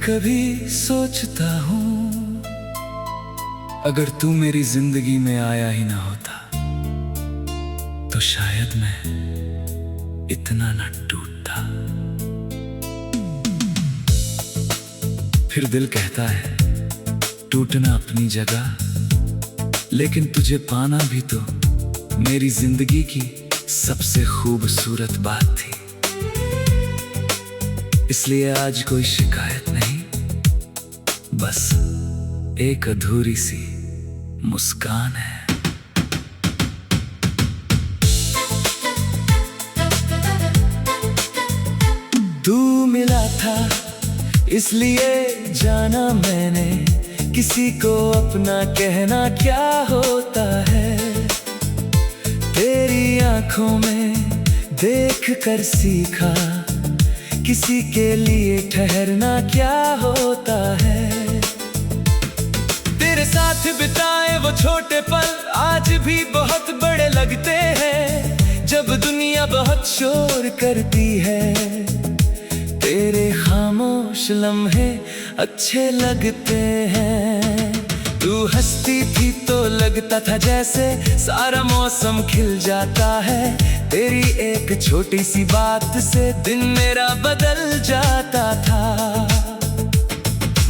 कभी सोचता हूँ अगर तू मेरी जिंदगी में आया ही ना होता तो शायद मैं इतना ना टूटता। फिर दिल कहता है टूटना अपनी जगह, लेकिन तुझे पाना भी तो मेरी जिंदगी की सबसे खूबसूरत बात थी। इसलिए आज कोई शिकायत नहीं, बस एक अधूरी सी मुस्कान है। तू मिला था इसलिए जाना मैंने, किसी को अपना कहना क्या होता है। तेरी आंखों में देख कर सीखा किसी के लिए ठहरना क्या होता है। तेरे साथ बिताए वो छोटे पल आज भी बहुत बड़े लगते हैं। जब दुनिया बहुत शोर करती है तेरे खामोश लम्हे अच्छे लगते हैं। तू हंसती थी तो लगता था जैसे सारा मौसम खिल जाता है। तेरी एक छोटी सी बात से दिन मेरा बदल जाता था।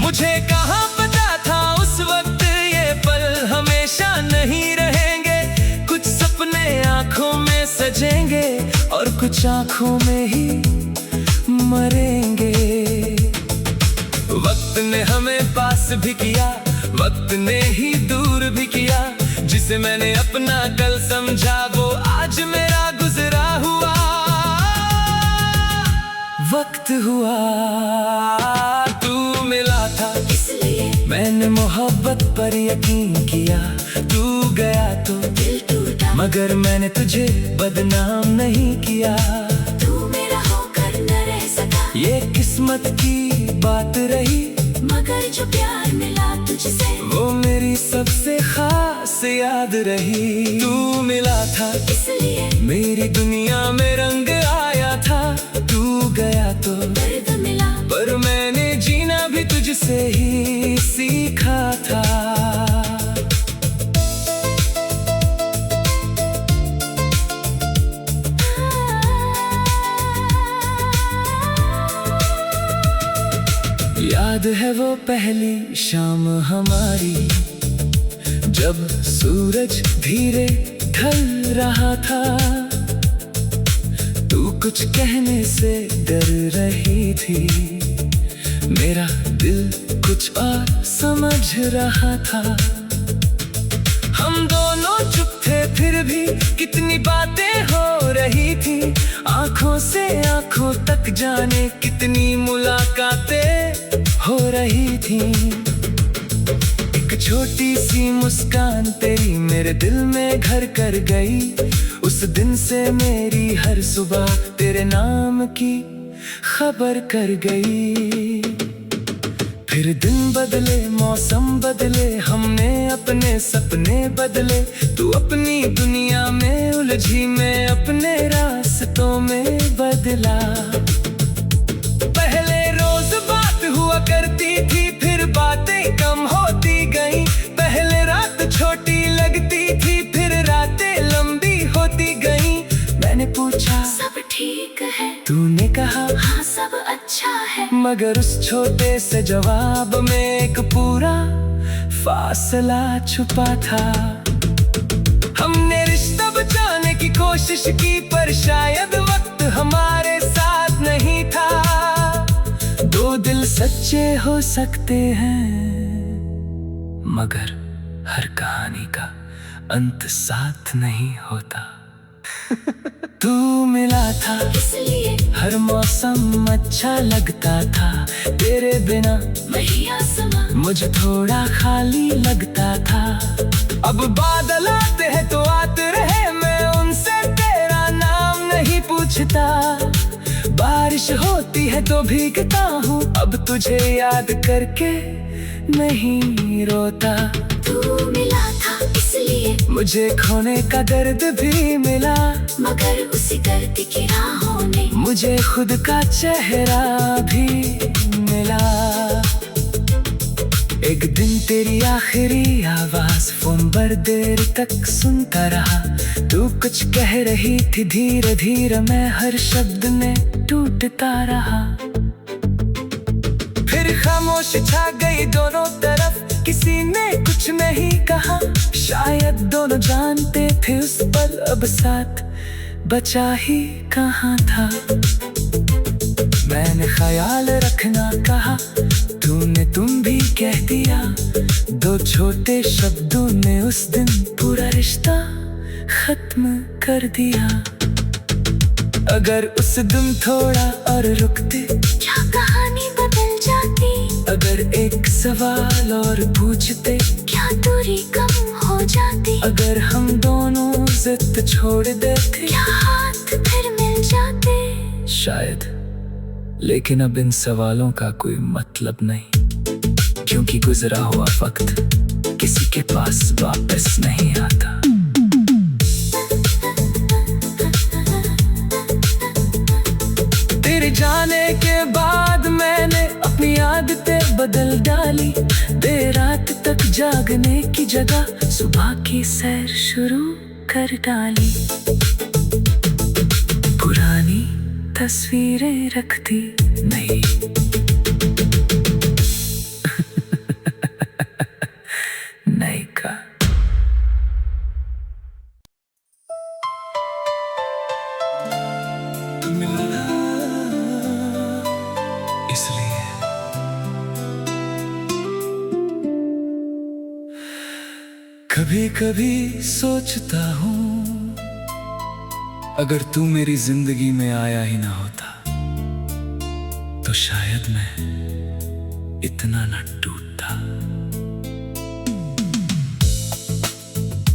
मुझे कहाँ पता था उस वक्त ये पल हमेशा नहीं रहेंगे। कुछ सपने आंखों में सजेंगे और कुछ आंखों में ही मरेंगे। वक्त ने हमें पास भी किया, वक्त ने ही दूर भी किया। जिसे मैंने अपना कल समझा वो आज मेरा गुजरा हुआ वक्त हुआ। तू मिला था इसलिए मैंने मोहब्बत पर यकीन किया। तू गया तो दिल टूटा, मगर मैंने तुझे बदनाम नहीं किया। तू मेरा होकर न रह सका, ये किस्मत की बात रही, मगर जो प्यार मिला तुझसे वो मेरी सबसे खास याद रही। तू मिला था इसलिए मेरी दुनिया में रंग आया था। तू गया तो दर्द मिला, पर मैंने जीना भी तुझसे ही सीखा था। याद है वो पहली शाम हमारी, जब सूरज धीरे ढल रहा था। तू कुछ कहने से डर रही थी, मेरा दिल कुछ और समझ रहा था। हम दोनों चुप थे फिर भी कितनी बातें हो रही थी। आंखों से आंखों तक जाने कितनी मुलाकातें हो रही थी। एक छोटी सी मुस्कान तेरी मेरे दिल में घर कर गई। उस दिन से मेरी हर सुबह तेरे नाम की खबर कर गई। फिर दिन बदले मौसम बदले, हमने अपने सपने बदले। तू अपनी दुनिया में उलझी, मैं अपने रास्तों में बदला। पहले रोज बात हुआ करती थी, फिर बातें कम होती गई। पहले रात छोटी लगती थी, फिर रातें लंबी होती गई। मैंने पूछा सब ठीक है, तूने कहा हाँ सब अच्छा है। मगर उस छोटे से जवाब में एक पूरा फासला छुपा था। हमने रिश्ता बचाने की कोशिश की, पर शायद वक्त हमारे साथ नहीं था। दो दिल सच्चे हो सकते हैं, मगर हर कहानी का अंत साथ नहीं होता। तू मिला था इसलिए हर मौसम अच्छा लगता था। तेरे बिना वही आसमां मुझे थोड़ा खाली लगता था। अब बादल आते हैं तो आते रहे, मैं उनसे तेरा नाम नहीं पूछता। बारिश होती है तो भीगता हूँ, अब तुझे याद करके नहीं रोता। तू मिला था इसलिए मुझे खोने का दर्द भी मिला, मगर उसी दर्द की राहों ने मुझे खुद का चेहरा भी मिला। एक दिन तेरी आखिरी आवाज फोन पर देर तक सुनता रहा। तू कुछ कह रही थी धीरे धीरे, मैं हर शब्द में टूटता रहा। फिर खामोश छा गई दोनों तरफ, किसी ने कुछ नहीं कहा। शायद दोनों जानते थे उस पल अब साथ बचा ही कहाँ था। मैंने ख्याल रखना कहा, तूने तुम भी कह दिया। दो छोटे शब्दों ने उस दिन पूरा रिश्ता खत्म कर दिया। अगर उस दिन थोड़ा और रुकते, क्या कहानी बदल जाती। अगर एक सवाल और पूछते, क्या दूरी कम हो जाती। अगर हम दोनों जिद छोड़ देते, क्या हाथ फिर मिल जाते। शायद। लेकिन अब इन सवालों का कोई मतलब नहीं, क्योंकि गुजरा हुआ वक्त किसी के पास वापस नहीं आता। तेरे जाने के बाद मैंने अपनी आदतें बदल डाली। देर रात तक जागने की जगह सुबह की सैर शुरू कर डाली। पुरानी तस्वीरें रखती नहीं, नहीं का। तू मिला इसलिए कभी कभी सोचता हूँ, अगर तू मेरी जिंदगी में आया ही ना होता तो शायद मैं इतना न टूटता।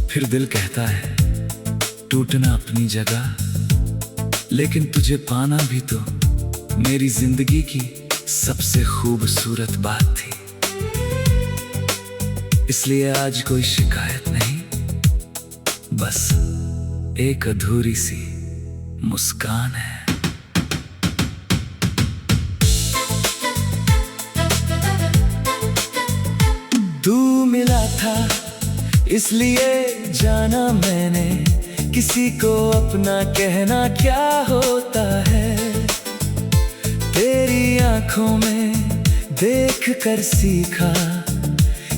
फिर दिल कहता है टूटना अपनी जगह, लेकिन तुझे पाना भी तो मेरी जिंदगी की सबसे खूबसूरत बात थी। इसलिए आज कोई शिकायत नहीं, बस एक अधूरी सी मुस्कान है। तू मिला था इसलिए जाना मैंने, किसी को अपना कहना क्या होता है। तेरी आंखों में देख कर सीखा,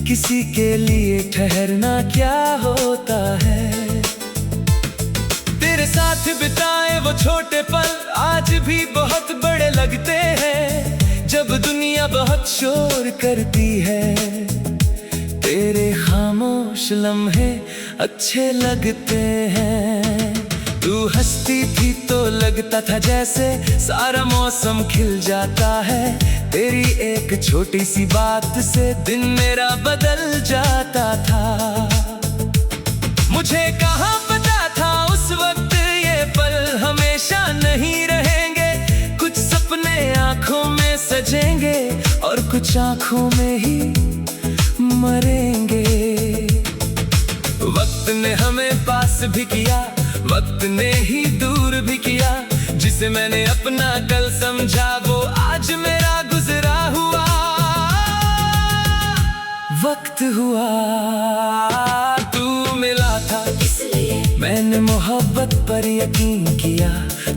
किसी के लिए ठहरना क्या होता है। तेरे साथ बिताए वो छोटे पल आज भी बहुत बड़े लगते हैं। जब दुनिया बहुत शोर करती है, तेरे खामोश लम्हे अच्छे लगते हैं। तू हंसती थी तो लगता था जैसे सारा मौसम खिल जाता है। तेरी एक छोटी सी बात से दिन मेरा बदल जाता था। मुझे कहाँ पता था उस वक्त ये पल हमेशा नहीं रहेंगे। कुछ सपने आंखों में सजेंगे और कुछ आंखों में ही मरेंगे। वक्त ने हमें पास भी किया, वक्त ने ही दूर भी किया। जिसे मैंने अपना कल समझा वो आज मेरा गुजरा हुआ वक्त हुआ। तू मिला था इसलिए मैंने मोहब्बत पर यकीन किया।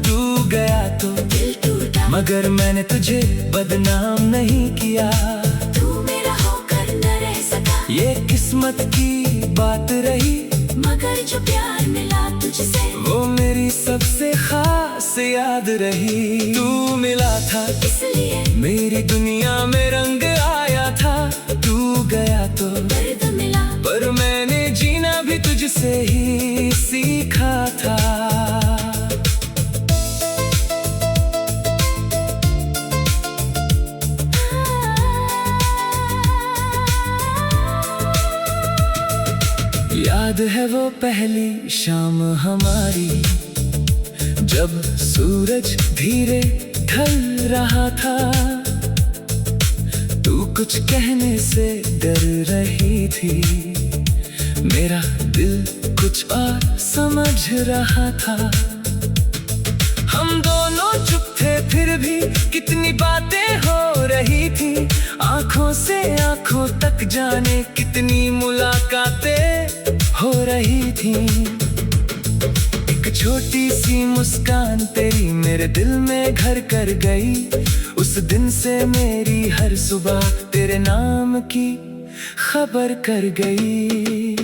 तू गया तो दिल टूटा, मगर मैंने तुझे बदनाम नहीं किया। तू मेरा होकर न रह सका, ये किस्मत की बात रही। मगर जो प्यार मिला तुझसे वो मेरी सबसे खास याद रही। तू मिला था इसलिए मेरी दुनिया में रंग आया था। तू गया तो दर्द मिला, पर मैंने जीना भी तुझसे ही सीखा था। याद है वो पहली शाम हमारी, जब सूरज धीरे ढल रहा था। तू कुछ कहने से डर रही थी, मेरा दिल कुछ और समझ रहा था। हम दोनों चुप थे फिर भी कितनी बातें हो रही थी। आंखों से आंखों तक तक जाने कितनी मुलाकातें हो रही थी। एक छोटी सी मुस्कान तेरी मेरे दिल में घर कर गई। उस दिन से मेरी हर सुबह तेरे नाम की खबर कर गई।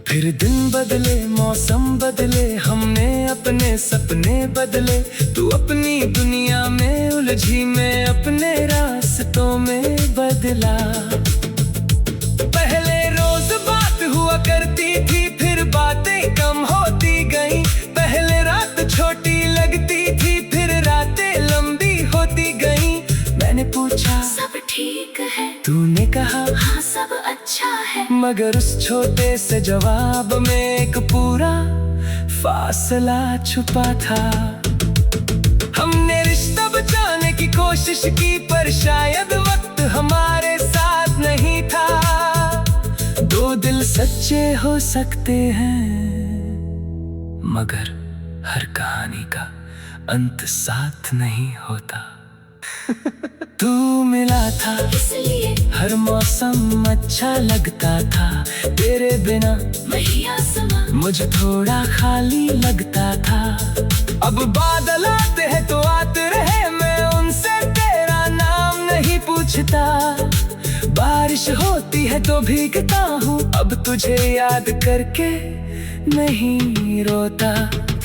फिर दिन बदले, मौसम बदले, हमने अपने सपने बदले। तू अपनी दुनिया में उलझी, मैं अपने रास्तों में बदला। पहले रोज बात हुआ करती थी, फिर बातें कम होती गई। पहले रात छोटी लगती थी, फिर रातें लंबी होती गई। मैंने पूछा सब ठीक है, तूने कहा हाँ सब अच्छा है। मगर उस छोटे से जवाब में एक पूरा फासला छुपा था। हमने रिश्ता बचाने की कोशिश की, पर शायद वक्त हमारे साथ नहीं था। दो दिल सच्चे हो सकते हैं, मगर हर कहानी का अंत साथ नहीं होता। तू मिला था इसलिए हर मौसम अच्छा लगता था। तेरे बिना वही आसमां मुझे थोड़ा खाली लगता था। अब बादल आते हैं तो आते रहे, मैं उनसे तेरा नाम नहीं पूछता। बारिश होती है तो भीगता हूँ, अब तुझे याद करके नहीं रोता।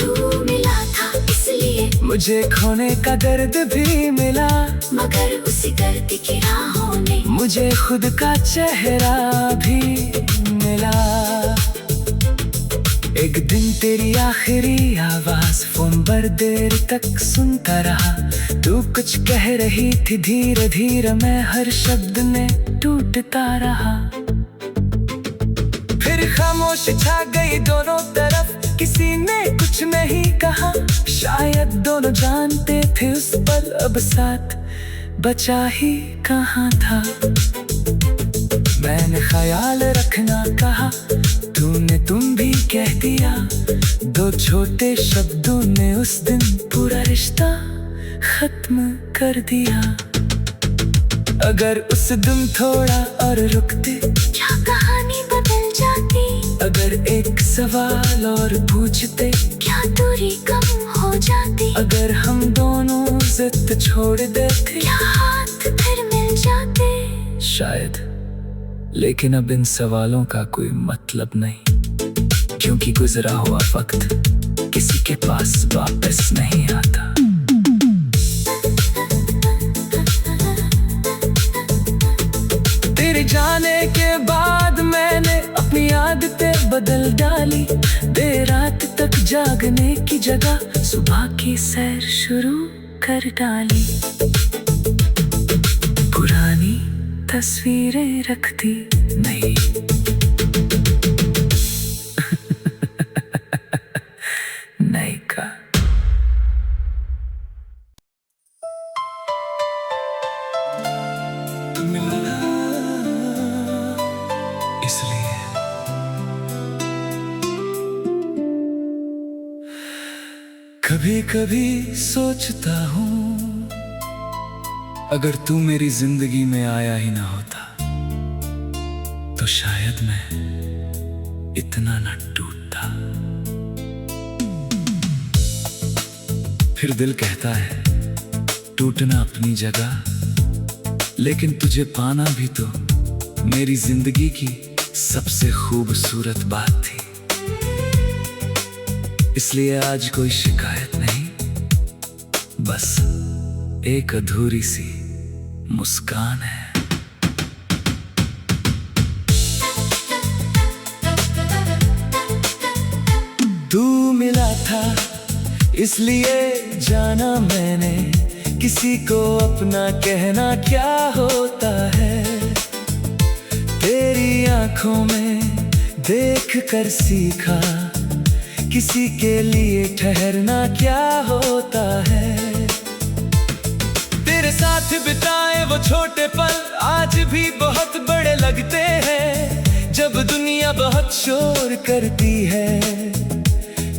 तू मिला था इसलिए मुझे खोने का दर्द भी मिला, मगर उसी दर्द की राहों ने मुझे खुद का चेहरा भी मिला। एक दिन तेरी आखिरी आवाज फोन पर देर तक सुनता रहा। तू कुछ कह रही थी धीरे धीरे, मैं हर शब्द में टूटता रहा। फिर खामोशी छा गई दोनों तरफ, किसी ने कुछ नहीं कहा। शायद दोनों जानते थे उस पल अब साथ बचा ही कहाँ था। मैंने ख्याल रखना कहा, तूने तुम भी कह दिया। दो छोटे शब्दों ने उस दिन पूरा रिश्ता खत्म कर दिया। अगर उस दिन थोड़ा और रुकते, क्या कहानी बदल जाती। अगर एक सवाल और पूछते, क्या दूरी कम हो जाती। अगर हम दोनों जिद छोड़ देते, क्या हाथ फिर मिल जाते। शायद। लेकिन अब इन सवालों का कोई मतलब नहीं, क्योंकि गुजरा हुआ वक्त किसी के पास वापस नहीं आता। तेरे जाने के बाद मैंने अपनी आदतें बदल डाली। देर रात तक जागने की जगह सुबह की सैर शुरू कर डाली। पुरानी तस्वीरें रखती नहीं नहीं का। मिलना इसलिए कभी कभी सोचता हूँ, अगर तू मेरी जिंदगी में आया ही ना होता तो शायद मैं इतना न टूटता। फिर दिल कहता है टूटना अपनी जगह, लेकिन तुझे पाना भी तो मेरी जिंदगी की सबसे खूबसूरत बात थी। इसलिए आज कोई शिकायत नहीं, बस एक अधूरी सी मुस्कान है। तू मिला था इसलिए जाना मैंने, किसी को अपना कहना क्या होता है। तेरी आंखों में देख कर सीखा, किसी के लिए ठहरना क्या होता है। तेरे साथ बिताए वो छोटे पल आज भी बहुत बड़े लगते हैं। जब दुनिया बहुत शोर करती है,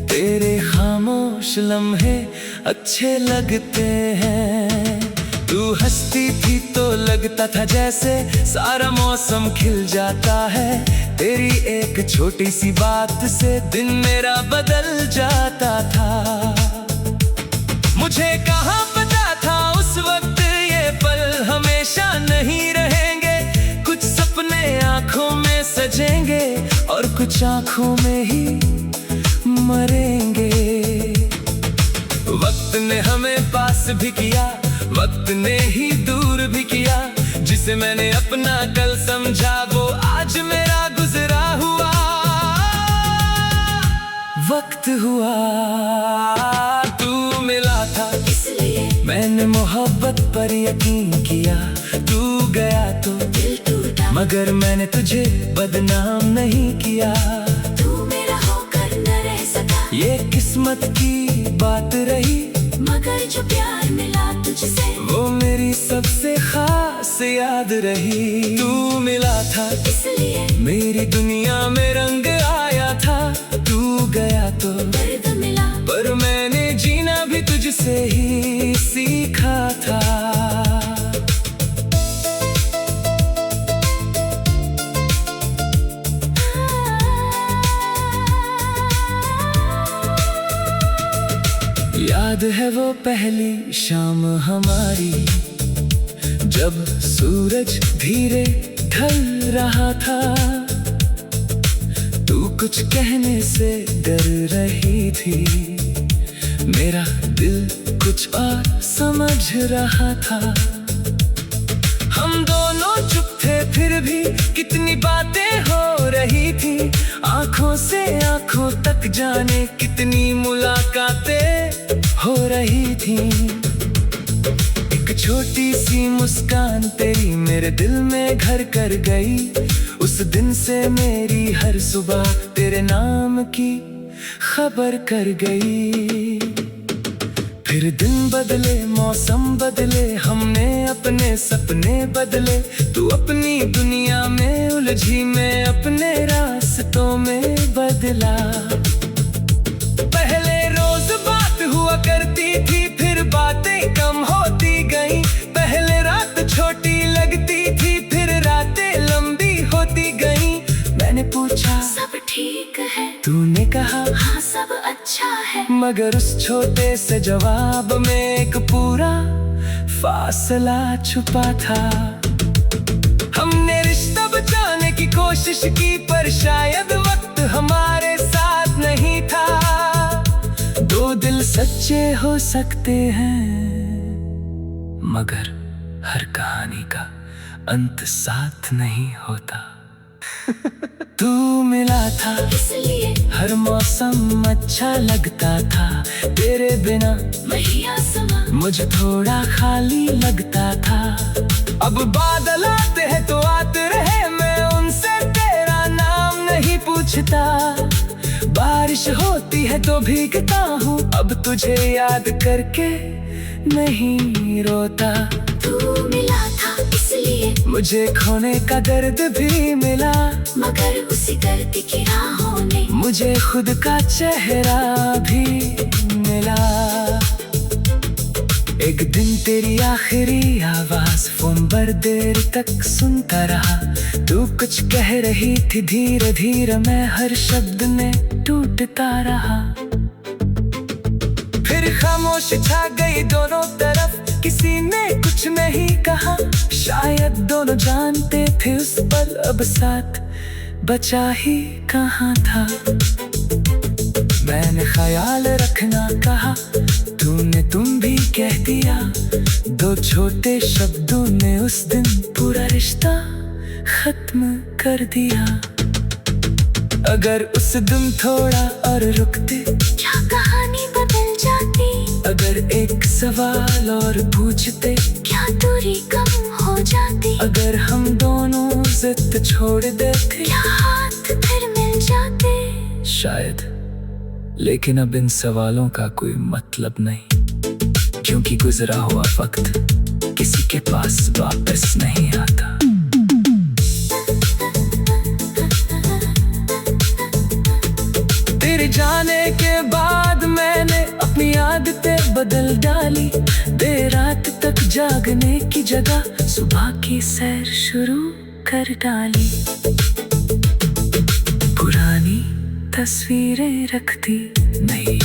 तेरे खामोश लम्हे अच्छे लगते हैं। तू हंसती थी तो लगता था जैसे सारा मौसम खिल जाता है। तेरी एक छोटी सी बात से दिन मेरा बदल जाता था। मुझे कहाँ पता था उस वक्त ये पल हमेशा नहीं रहेंगे। कुछ सपने आंखों में सजेंगे और कुछ आंखों में ही मरेंगे। वक्त ने हमें पास भी किया, वक्त ने ही दूर भी किया। जिसे मैंने अपना कल समझा वो आज मेरा गुजरा हुआ वक्त हुआ। तू मिला था इसलिए मैंने मोहब्बत पर यकीन किया। तू गया तो दिल टूटा, मगर मैंने तुझे बदनाम नहीं किया। तू मेरा होकर न रह सका, ये किस्मत की बात रही। मगर जो प्यार मिला तुझसे वो मेरी सबसे खास याद रही। तू मिला था इसलिए मेरी दुनिया में रंग आया था। तू गया तो दर्द मिला, पर मैंने जीना भी तुझसे ही सीखा था। याद है वो पहली शाम हमारी, जब सूरज धीरे ढल रहा था। तू कुछ कहने से डर रही थी, मेरा दिल कुछ और समझ रहा था। हम दोनों चुप थे फिर भी कितनी बातें हो रही थी। आंखों से आंखों तक जाने कितनी मुलाकातें हो रही थी। एक छोटी सी मुस्कान तेरी मेरे दिल में घर कर गई। उस दिन से मेरी हर सुबह तेरे नाम की खबर कर गई। फिर दिन बदले, मौसम बदले, हमने अपने सपने बदले। तू अपनी दुनिया में उलझी, मैं अपने रास्तों में बदला। पहले रोज बात हुआ करती थी, फिर बातें कम होती गई। पहले रात छोटी लगती थी, फिर रातें लंबी होती गई। मैंने पूछा सब ठीक है, तूने कहा हाँ सब अच्छा है। मगर उस छोटे से जवाब में एक पूरा फासला छुपा था। हमने रिश्ता बचाने की कोशिश की, पर शायद वक्त हमारे साथ नहीं था। दो दिल सच्चे हो सकते हैं, मगर हर कहानी का अंत साथ नहीं होता। तू मिला था इसलिए हर मौसम अच्छा लगता था। तेरे बिना वही आसमां मुझे थोड़ा खाली लगता था। अब बादल आते हैं तो आते रहे, मैं उनसे तेरा नाम नहीं पूछता। बारिश होती है तो भीगता हूँ, अब तुझे याद करके नहीं रोता। तू मिला था इसलिए मुझे खोने का दर्द भी मिला, मगर उसी दर्द की राहों ने मुझे खुद का चेहरा भी मिला। एक दिन तेरी आखिरी आवाज फोन पर देर तक सुनता रहा। तू कुछ कह रही थी धीरे धीरे, मैं हर शब्द में टूटता रहा। फिर खामोशी छा गई दोनों तरफ, किसी ने कुछ नहीं कहा। शायद दोनों जानते थे उस पल अब साथ बचा ही कहाँ था। मैंने ख्याल रखना कहा, तूने तुम भी कह दिया। दो छोटे शब्दों ने उस दिन पूरा रिश्ता खत्म कर दिया। अगर उस दिन थोड़ा और रुकते, क्या कहानी बदल जाती। अगर एक सवाल और पूछते, क्या दूरी कम हो जाती। अगर हम दोनों जिद छोड़ देते, क्या हाथ फिर मिल जाते। शायद। लेकिन अब इन सवालों का कोई मतलब नहीं, क्योंकि गुजरा हुआ वक्त किसी के पास वापस नहीं आता। तेरे जाने के बाद मैंने अपनी आदतें बदल डाली। देर रात तक जागने की जगह सुबह की सैर शुरू कर डाली। पुरानी तस्वीरें रखती, नई